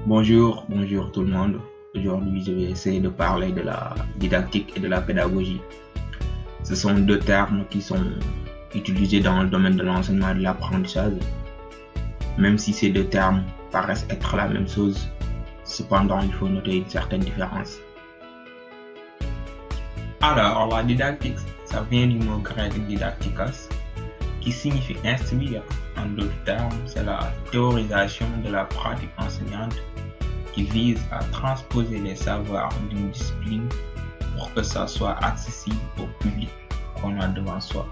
Bonjour tout le monde. Aujourd'hui, je vais essayer de parler de la didactique et de la pédagogie. Ce sont deux termes qui sont utilisés dans le domaine de l'enseignement et de l'apprentissage. Même si ces deux termes paraissent être la même chose, cependant, il faut noter une certaine différence. Alors, la didactique, ça vient du mot grec didaktikos, qui signifie instruire. En d'autres termes, c'est la théorisation de la pratique enseignante qui vise à transposer les savoirs d'une discipline pour que ça soit accessible au public qu'on a devant soi.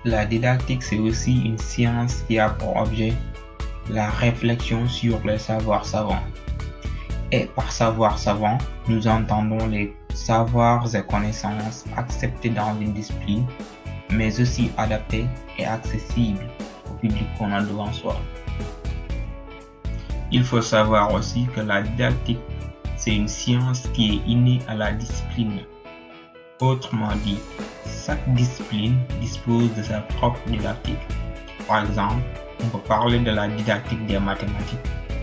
La didactique, c'est aussi une science qui a pour objet la réflexion sur les savoirs savants. Et par savoir savant, nous entendons les savoirs et connaissances acceptés dans une discipline, mais aussi adaptés et accessibles au public qu'on a devant soi. Il faut savoir aussi que la didactique, c'est une science qui est innée à la discipline. Autrement dit, chaque discipline dispose de sa propre didactique. Par exemple, on peut parler de la didactique des mathématiques,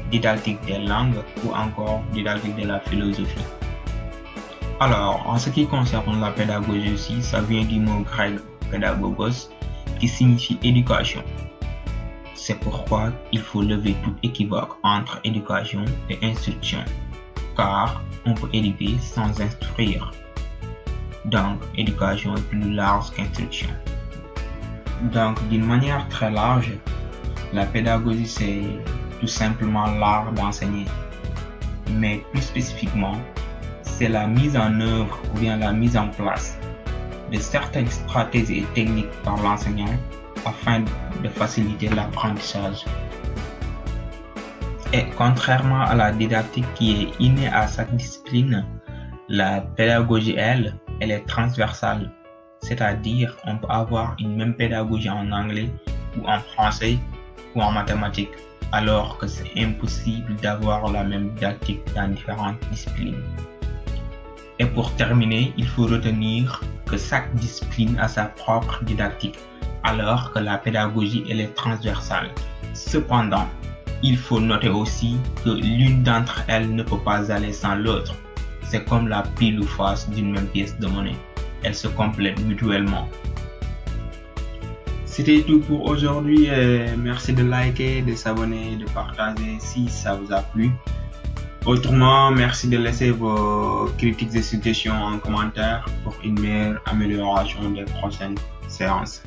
didactique des langues ou encore didactique de la philosophie. Alors, en ce qui concerne la pédagogie aussi, ça vient du mot grec pédagogos qui signifie éducation. C'est pourquoi il faut lever tout équivoque entre éducation et instruction, car on peut éduquer sans instruire. Donc, éducation est plus large qu'instruction. Donc, d'une manière très large, la pédagogie, c'est tout simplement l'art d'enseigner. Mais plus spécifiquement, c'est la mise en œuvre ou bien la mise en place de certaines stratégies et techniques par l'enseignant afin de faciliter l'apprentissage. Et contrairement à la didactique qui est innée à chaque discipline, la pédagogie, elle est transversale. C'est-à-dire, on peut avoir une même pédagogie en anglais ou en français ou en mathématiques, alors que c'est impossible d'avoir la même didactique dans différentes disciplines. Et pour terminer, il faut retenir que chaque discipline a sa propre didactique, alors que la pédagogie elle est transversale. Cependant, il faut noter aussi que l'une d'entre elles ne peut pas aller sans l'autre. C'est comme la pile ou face d'une même pièce de monnaie. Elles se complètent mutuellement. C'était tout pour aujourd'hui. Merci de liker, de s'abonner, de partager si ça vous a plu. Autrement, merci de laisser vos critiques et suggestions en commentaire pour une meilleure amélioration des prochaines séances.